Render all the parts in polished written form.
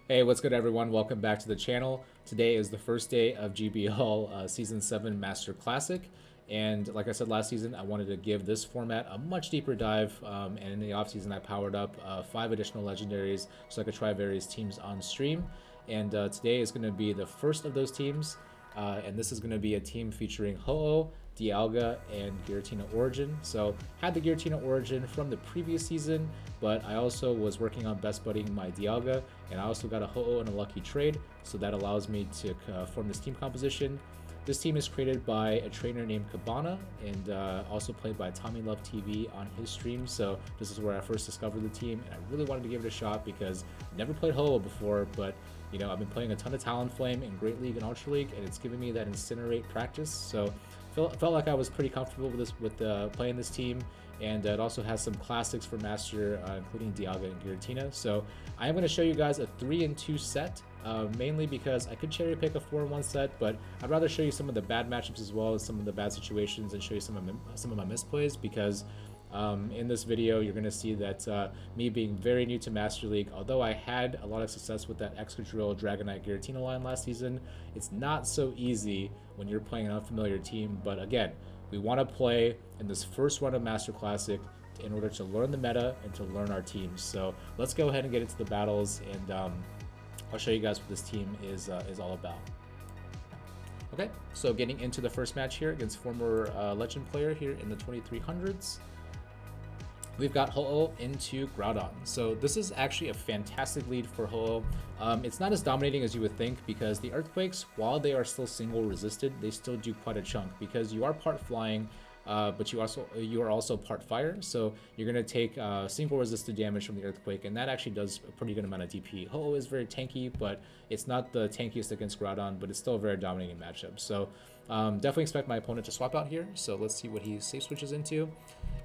Hey, what's good, everyone? Welcome back to the channel. Today is the first day of GBL Season 7 Master Classic. And like I said last season, I wanted to give this format a much deeper dive. And in the offseason, I powered up 5 additional legendaries so I could try various teams on stream. And today is going to be the first of those teams. And this is going to be a team featuring Ho-Oh, Dialga, and Giratina Origin. So had the Giratina Origin from the previous season, but I also was working on best buddying my Dialga, and I also got a Ho-Oh and a lucky trade, so that allows me to form this team composition. This team is created by a trainer named Cabana and also played by TommyLoveTV on his stream. So this is where I first discovered the team, and I really wanted to give it a shot because I never played Ho-Oh before, but you know, I've been playing a ton of Talonflame in Great League and Ultra League, and it's given me that Incinerate practice. So felt like I was pretty comfortable with playing this team, and it also has some classics for Master, including Dialga and Giratina. So I am going to show you guys a 3-in-2 set, mainly because I could cherry pick a 4-in-1 set, but I'd rather show you some of the bad matchups as well as some of the bad situations and show you some of my misplays because in this video, you're going to see that me being very new to Master League, although I had a lot of success with that Excadrill Dragonite Giratina line last season, it's not so easy when you're playing an unfamiliar team. But again, we want to play in this first run of Master Classic in order to learn the meta and to learn our teams. So let's go ahead and get into the battles, and I'll show you guys what this team is all about. Okay, so getting into the first match here against former legend player here in the 2300s. We've got Ho-Oh into Groudon. So this is actually a fantastic lead for Ho-Oh. It's not as dominating as you would think because the Earthquakes, while they are still single resisted, they still do quite a chunk because you are part flying, but you are also part fire. So you're gonna take single resisted damage from the Earthquake, and that actually does a pretty good amount of DP. Ho-Oh is very tanky, but it's not the tankiest against Groudon, but it's still a very dominating matchup. So definitely expect my opponent to swap out here. So let's see what he safe switches into.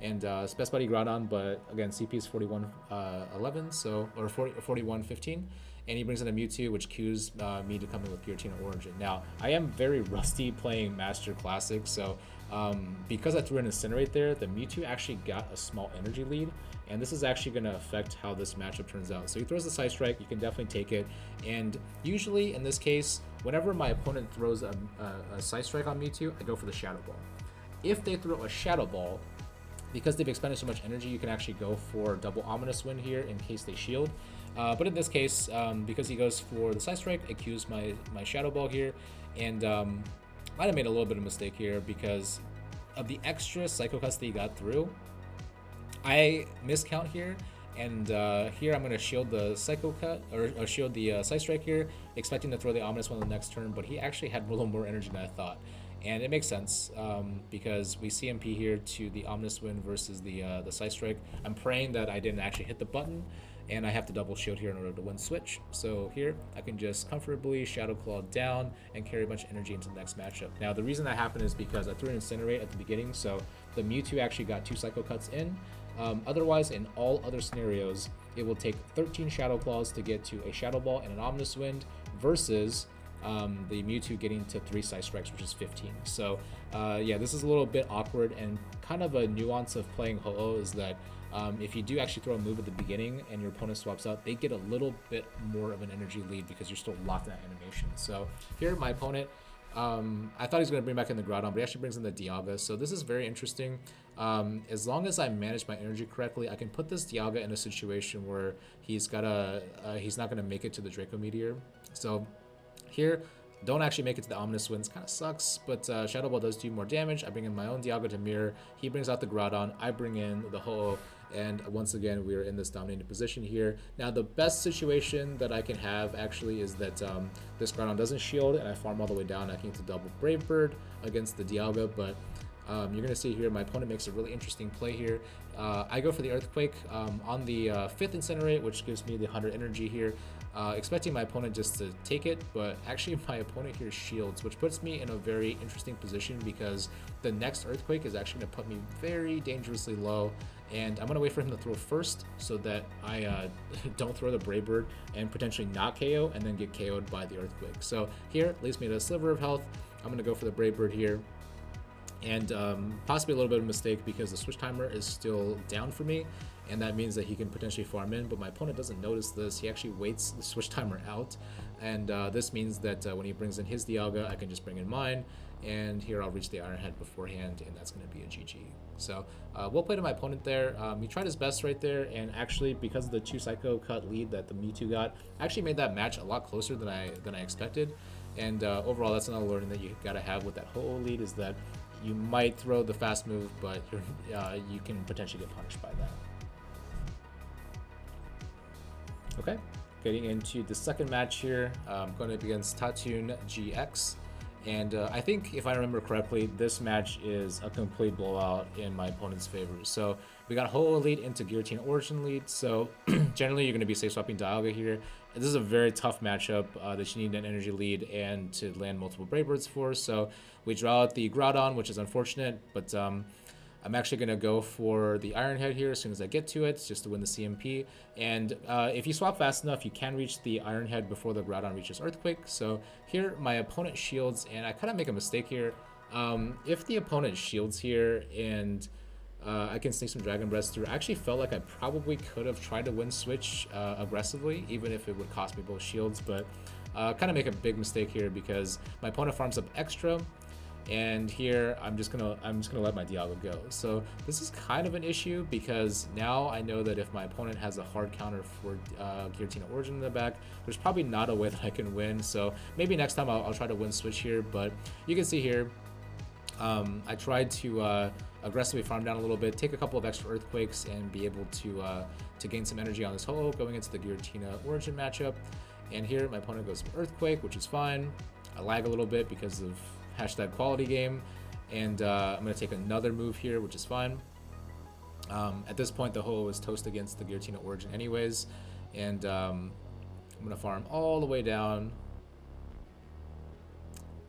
And it's best buddy Groudon, but again, CP is 4111, so or 4115, and he brings in a Mewtwo, which cues me to come in with Giratina Origin. Now, I am very rusty playing Master Classic, so because I threw an Incinerate there, the Mewtwo actually got a small energy lead, and this is actually going to affect how this matchup turns out. So he throws the Side Strike, you can definitely take it, and usually in this case, whenever my opponent throws a Side Strike on Mewtwo, I go for the Shadow Ball. If they throw a Shadow Ball, because they've expended so much energy, you can actually go for double Ominous Wind here in case they shield. But in this case, because he goes for the Side Strike, it cues my Shadow Ball here. And might have made a little bit of mistake here because of the extra Psycho Cuts that he got through. I miscount here. And here I'm going to shield the Psycho Cut, or shield the Side Strike here, expecting to throw the Ominous Wind on the next turn, but he actually had a little more energy than I thought. And it makes sense because we CMP here to the Ominous Wind versus the Side Strike. I'm praying that I didn't actually hit the button, and I have to double shield here in order to win switch. So here I can just comfortably Shadow Claw down and carry a bunch of energy into the next matchup. Now the reason that happened is because I threw an Incinerate at the beginning, so the Mewtwo actually got 2 Psycho Cuts in. Otherwise, in all other scenarios, it will take 13 Shadow Claws to get to a Shadow Ball and an Ominous Wind versus the Mewtwo getting to 3 Side Strikes, which is 15. So yeah, this is a little bit awkward, and kind of a nuance of playing Ho-Oh is that if you do actually throw a move at the beginning and your opponent swaps out, they get a little bit more of an energy lead because you're still locked in that animation. So here my opponent, I thought he was going to bring back in the Groudon, but he actually brings in the Dialga. So this is very interesting. As long as I manage my energy correctly, I can put this Dialga in a situation where he's not going to make it to the Draco Meteor. So here, don't actually make it to the Ominous Winds, kind of sucks, but Shadow Ball does do more damage. I bring in my own Dialga to mirror. He brings out the Groudon. I bring in the Ho-Oh, and once again, we are in this dominating position here. Now, the best situation that I can have actually is that this Groudon doesn't shield, and I farm all the way down. I can get to double Brave Bird against the Dialga, but you're going to see here my opponent makes a really interesting play here. I go for the Earthquake on the 5th Incinerate, which gives me the 100 energy here, expecting my opponent just to take it, but actually my opponent here shields, which puts me in a very interesting position because the next Earthquake is actually going to put me very dangerously low, and I'm going to wait for him to throw first so that I don't throw the Brave Bird and potentially not KO and then get KO'd by the Earthquake. So here, leaves me at a sliver of health. I'm going to go for the Brave Bird here. and possibly a little bit of a mistake because the switch timer is still down for me, and that means that he can potentially farm in, but my opponent doesn't notice this. He actually waits the switch timer out, and this means that when he brings in his Dialga, I can just bring in mine, and here I'll reach the Iron Head beforehand, and that's going to be a GG. So well played to my opponent there. He tried his best right there, and actually because of the 2 Psycho cut lead that the Mewtwo got, actually made that match a lot closer than I expected. And overall, that's another learning that you got to have with that whole lead, is that you might throw the fast move, but you can potentially get punished by that. Okay, getting into the second match here, going up against Tattoon GX. And I think, if I remember correctly, this match is a complete blowout in my opponent's favor. So we got Ho-Oh lead into Giratina Origin lead. So generally, you're going to be safe swapping Dialga here. This is a very tough matchup that you need an energy lead and to land multiple Brave Birds for. So we draw out the Groudon, which is unfortunate, but I'm actually going to go for the Iron Head here as soon as I get to it, just to win the CMP. And if you swap fast enough, you can reach the Iron Head before the Groudon reaches Earthquake. So here, my opponent shields, and I kind of make a mistake here. If the opponent shields here and I can sneak some Dragon Breath through, I actually felt like I probably could have tried to win switch aggressively, even if it would cost me both shields. But kind of make a big mistake here because my opponent farms up extra. And here I'm just gonna let my Dialga go. So this is kind of an issue because now I know that if my opponent has a hard counter for Giratina Origin in the back, there's probably not a way that I can win. So maybe next time I'll try to win switch here. But you can see here, I tried to aggressively farm down a little bit, take a couple of extra Earthquakes, and be able to gain some energy on this Ho-Oh going into the Giratina Origin matchup. And here my opponent goes for Earthquake, which is fine. I lag a little bit because of #quality game, and I'm going to take another move here, which is fine. At this point, the Ho-Oh is toast against the Giratina Origin anyways, and I'm going to farm all the way down.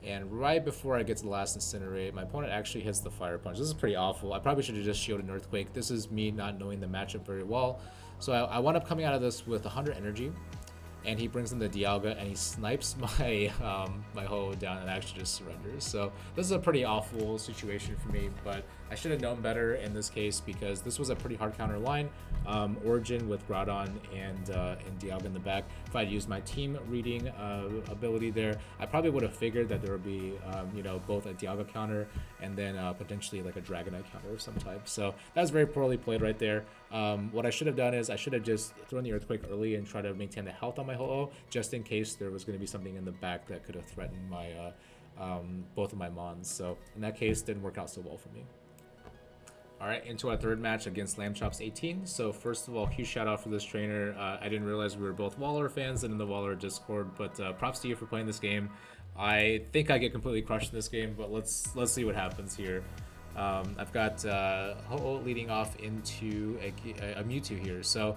And right before I get to the last Incinerate, my opponent actually hits the Fire Punch. This is pretty awful. I probably should have just shielded an Earthquake. This is me not knowing the matchup very well. So I wound up coming out of this with 100 energy. And he brings in the Dialga, and he snipes my my Ho-Oh down and actually just surrenders. So this is a pretty awful situation for me, but I should have known better in this case because this was a pretty hard counter line. Origin with Groudon and Dialga in the back. If I'd used my team reading ability there, I probably would have figured that there would be both a Dialga counter and then potentially like a Dragonite counter of some type. So that was very poorly played right there. What I should have done is I should have just thrown the Earthquake early and try to maintain the health on my Ho-Oh, just in case there was going to be something in the back that could have threatened my both of my Mons. So in that case, didn't work out so well for me. All right, into our third match against Lambchops 18. So first of all, huge shout out for this trainer. I didn't realize we were both Waller fans and in the Waller Discord, but props to you for playing this game. I think I get completely crushed in this game, but let's see what happens here. I've got Ho-Oh leading off into a Mewtwo here. So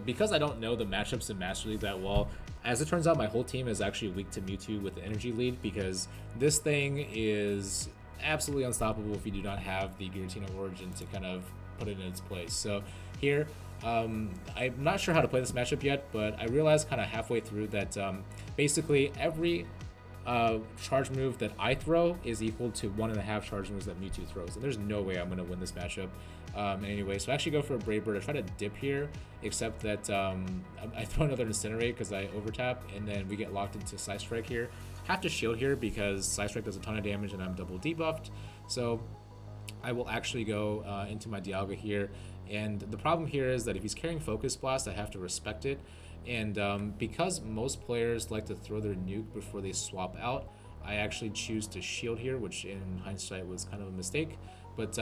because I don't know the matchups in Master League that well, as it turns out, my whole team is actually weak to Mewtwo with the energy lead because this thing is absolutely unstoppable if you do not have the Giratina Origin to kind of put it in its place. So here, I'm not sure how to play this matchup yet, but I realized kind of halfway through that basically every charge move that I throw is equal to 1.5 charge moves that Mewtwo throws, and there's no way I'm going to win this matchup anyway. So I actually go for a Brave Bird. I try to dip here, except that I throw another Incinerate because I overtap, and then we get locked into Side Strike here. Have to shield here because Side Strike does a ton of damage and I'm double debuffed. So I will actually go into my Dialga here, and the problem here is that if he's carrying Focus Blast, I have to respect it. And because most players like to throw their nuke before they swap out, I actually choose to shield here, which in hindsight was kind of a mistake. But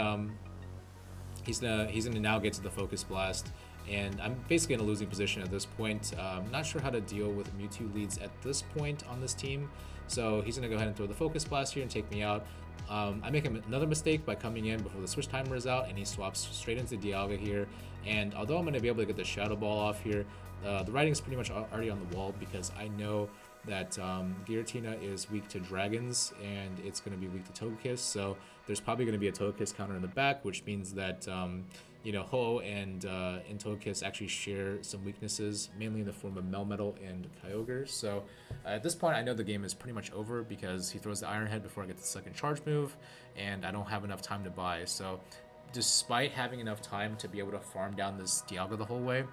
he's gonna now get to the Focus Blast, and I'm basically in a losing position at this point. Not sure how to deal with Mewtwo leads at this point on this team, so he's gonna go ahead and throw the Focus Blast here and take me out. I make another mistake by coming in before the switch timer is out, and he swaps straight into Dialga here. And although I'm going to be able to get the Shadow Ball off here, the writing's pretty much already on the wall because I know that Giratina is weak to dragons and it's going to be weak to Togekiss. So there's probably going to be a Togekiss counter in the back, which means that you know, Ho-Oh and Togekiss actually share some weaknesses, mainly in the form of Melmetal and Kyogre. So at this point, I know the game is pretty much over because he throws the Iron Head before I get the second charge move, and I don't have enough time to buy. So despite having enough time to be able to farm down this Dialga the whole way,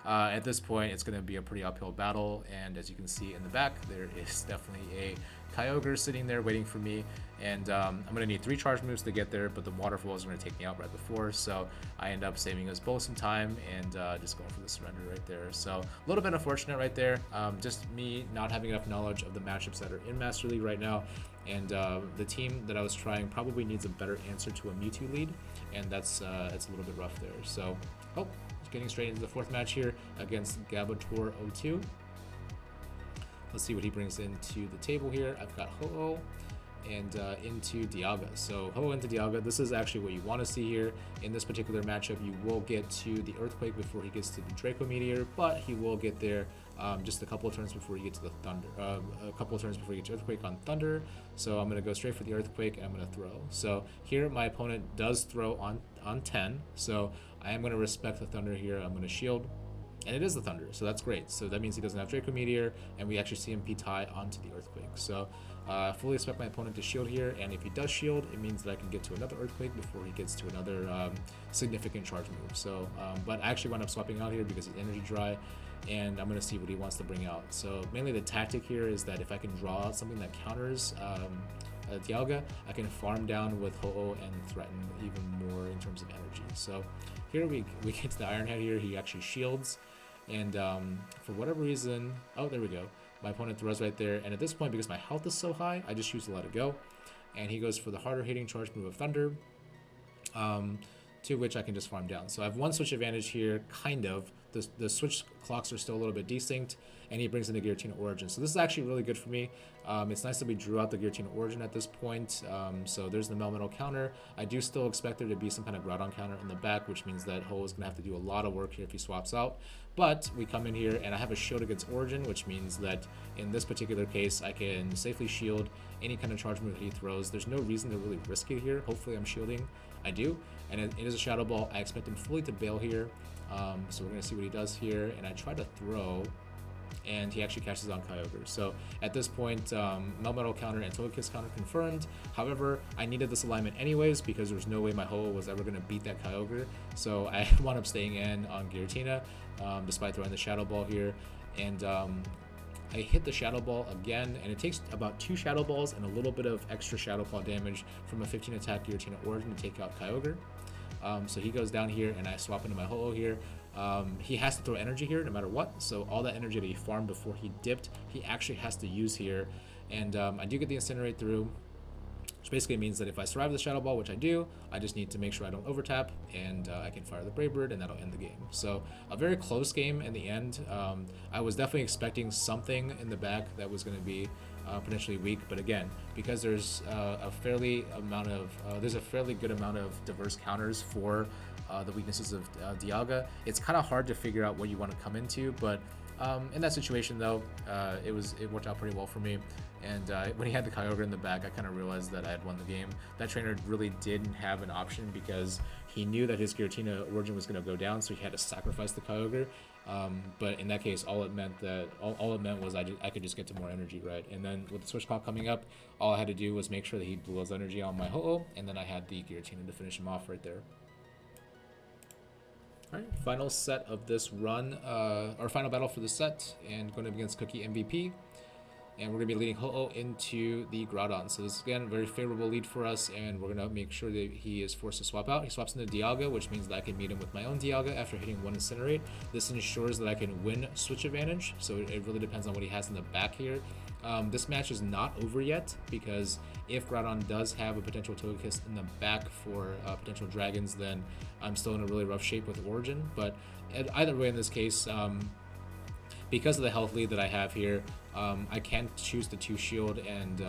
at this point, it's going to be a pretty uphill battle, and as you can see in the back, there is definitely a Kyogre sitting there waiting for me, and I'm going to need 3 charge moves to get there, but the waterfall is going to take me out right before, so I end up saving us both some time and just going for the surrender right there. So a little bit unfortunate right there, just me not having enough knowledge of the matchups that are in Master League right now, and the team that I was trying probably needs a better answer to a Mewtwo lead, and that's it's a little bit rough there. So, getting straight into the 4th match here against Gabator02. Let's see what he brings into the table here. I've got Ho-Oh and into Dialga. So Ho-Oh into Dialga, this is actually what you want to see here. In this particular matchup, you will get to the Earthquake before he gets to the Draco Meteor, but he will get there just a couple of turns before you get to the Thunder. A couple of turns before you get to Earthquake on Thunder. So I'm going to go straight for the Earthquake and I'm going to throw. So here my opponent does throw on 10. So I am going to respect the Thunder here. I'm going to shield. And it is the Thunder, so that's great. So that means he doesn't have Draco Meteor, and we actually see him P-tie onto the Earthquake. So I fully expect my opponent to shield here, and if he does shield, it means that I can get to another Earthquake before he gets to another significant charge move. So, but I actually wound up swapping out here because he's energy dry, and I'm going to see what he wants to bring out. So mainly the tactic here is that if I can draw out something that counters Dialga, I can farm down with Ho-Oh and threaten even more in terms of energy. So here we get to the Iron Head here. He actually shields. And for whatever reason, oh, there we go. My opponent throws right there. And at this point, because my health is so high, I just choose to let it go. And he goes for the harder hitting charge move of Thunder, to which I can just farm down. So I have 1 switch advantage here, kind of. The switch clocks are still a little bit desynced, and he brings in the Giratina Origin. So this is actually really good for me. It's nice that we drew out the Giratina Origin at this point. So there's the Melmetal counter. I do still expect there to be some kind of Groudon counter in the back, which means that Ho is going to have to do a lot of work here if he swaps out. But we come in here, and I have a shield against Origin, which means that in this particular case, I can safely shield any kind of charge move that he throws. There's no reason to really risk it here. Hopefully I'm shielding. I do. And it is a Shadow Ball. I expect him fully to bail here. So we're going to see what he does here. And I try to throw, and he actually catches on Kyogre. So at this point, Melmetal counter and Togekiss counter confirmed. However, I needed this alignment anyways because there's no way my Ho was ever going to beat that Kyogre. So I wound up staying in on Giratina, despite throwing the Shadow Ball here. And I hit the Shadow Ball again, and it takes about 2 Shadow Balls and a little bit of extra Shadow Claw damage from a 15 attack Giratina Origin to take out Kyogre. So he goes down here, and I swap into my Ho-Oh here. He has to throw energy here no matter what, so all that energy that he farmed before he dipped, he actually has to use here. And I do get the Incinerate through, which basically means that if I survive the Shadow Ball, which I do, I just need to make sure I don't overtap, and I can fire the Brave Bird, and that'll end the game. So a very close game in the end. I was definitely expecting something in the back that was going to be potentially weak, but again, because there's a fairly good amount of diverse counters for the weaknesses of Dialga, it's kind of hard to figure out what you want to come into. But in that situation, though, it worked out pretty well for me. And when he had the Kyogre in the back, I kind of realized that I had won the game. That trainer really didn't have an option because he knew that his Giratina Origin was going to go down, so he had to sacrifice the Kyogre. But in that case, all it meant was I could just get to more energy, right? And then with the switch clock coming up, all I had to do was make sure that he blew his energy on my Ho-Oh, and then I had the Giratina to finish him off right there. All right, final set of this run, our final battle for the set, and going up against Cookie MVP. And we're going to be leading Ho-Oh into the Groudon. So this is, again, a very favorable lead for us, and we're going to make sure that he is forced to swap out. He swaps into Dialga, which means that I can meet him with my own Dialga after hitting 1 Incinerate. This ensures that I can win switch advantage, so it really depends on what he has in the back here. This match is not over yet, because if Groudon does have a potential Togekiss in the back for potential dragons, then I'm still in a really rough shape with Origin. But either way, in this case, because of the health lead that I have here, I can choose to 2 shield and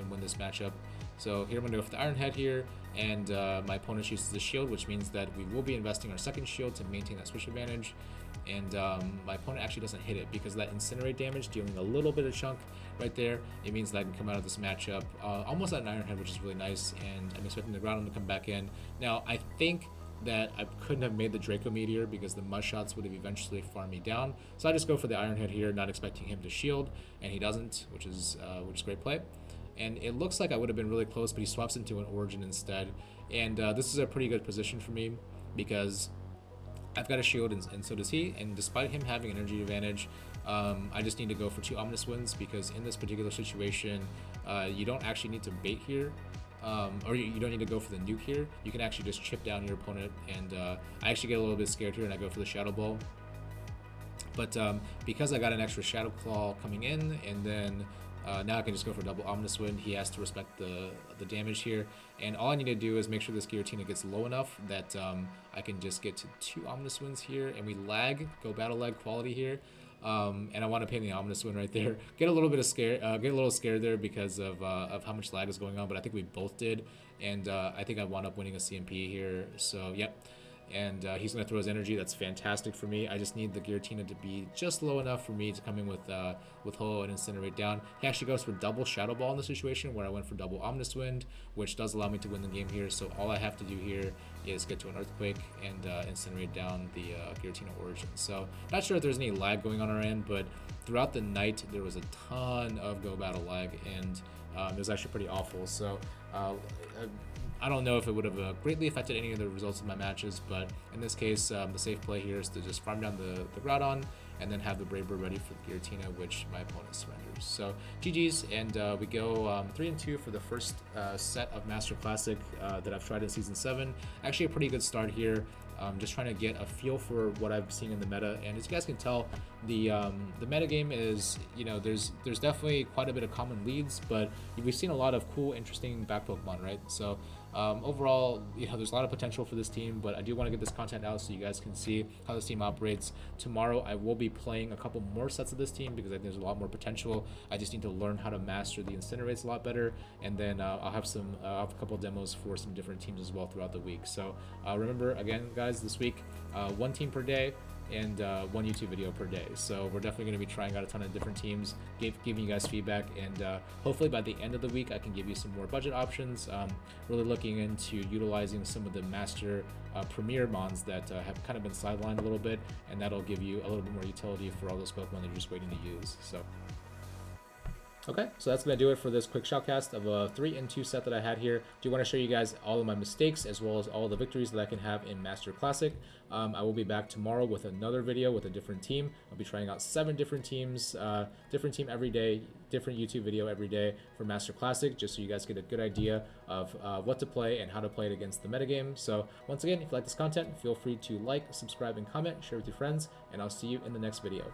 win this matchup. So here I'm going to go for the Iron Head here, and my opponent uses the shield, which means that we will be investing our second shield to maintain that switch advantage. And my opponent actually doesn't hit it because that Incinerate damage, dealing a little bit of chunk right there, it means that I can come out of this matchup almost at an Iron Head, which is really nice, and I'm expecting the Groudon to come back in. Now, I think that I couldn't have made the Draco Meteor because the Mud Shots would have eventually farmed me down. So I just go for the Iron Head here, not expecting him to shield, and he doesn't, which is great play. And it looks like I would have been really close, but he swaps into an Origin instead. And this is a pretty good position for me because I've got a shield, and so does he. And despite him having energy advantage, I just need to go for 2 Ominous Winds because in this particular situation, you don't actually need to bait here. Or you don't need to go for the nuke here. You can actually just chip down your opponent, and I actually get a little bit scared here and I go for the Shadow Ball. But because I got an extra Shadow Claw coming in, and then now I can just go for double Ominous Wind. He has to respect the damage here, and all I need to do is make sure this Giratina gets low enough that I can just get to 2 Ominous Winds here, and we go battle lag quality here. And I want to pay the Ominous Wind right there. Get a little scared there because of how much lag is going on, but I think we both did, and I think I wound up winning a CMP here. So yep. And he's going to throw his energy. That's fantastic for me. I just need the Giratina to be just low enough for me to come in with Holo and Incinerate down. He actually goes for double Shadow Ball in the situation where I went for double Ominous Wind, which does allow me to win the game here. So all I have to do here is get to an Earthquake and Incinerate down the Giratina Origin. So not sure if there's any lag going on our end, but throughout the night there was a ton of go battle lag, and it was actually pretty awful. So I don't know if it would have greatly affected any of the results of my matches, but in this case, the safe play here is to just farm down the Groudon and then have the Brave Bird ready for the Giratina, which my opponent surrenders. So GG's, and we go 3-2 for the first set of Master Classic that I've tried in Season 7. Actually a pretty good start here. Just trying to get a feel for what I've seen in the meta, and as you guys can tell, the meta game is, there's definitely quite a bit of common leads, but we've seen a lot of cool, interesting back Pokemon, right? So overall, there's a lot of potential for this team, but I do want to get this content out so you guys can see how this team operates. Tomorrow, I will be playing a couple more sets of this team because I think there's a lot more potential. I just need to learn how to master the Incinerates a lot better, and then I'll have a couple demos for some different teams as well throughout the week. So remember, again, guys, this week, 1 team per day and 1 YouTube video per day. So we're definitely going to be trying out a ton of different teams, giving you guys feedback, and hopefully by the end of the week I can give you some more budget options. Really looking into utilizing some of the Master Premier mons that have kind of been sidelined a little bit, and that'll give you a little bit more utility for all those Pokemon that you're just waiting to use. So okay, so that's going to do it for this quick shoutcast of a 3-2 set that I had here. Do want to show you guys all of my mistakes as well as all the victories that I can have in Master Classic. I will be back tomorrow with another video with a different team. I'll be trying out 7 different teams, different team every day, different YouTube video every day for Master Classic, just so you guys get a good idea of what to play and how to play it against the metagame. So once again, if you like this content, feel free to like, subscribe, and comment, share with your friends, and I'll see you in the next video.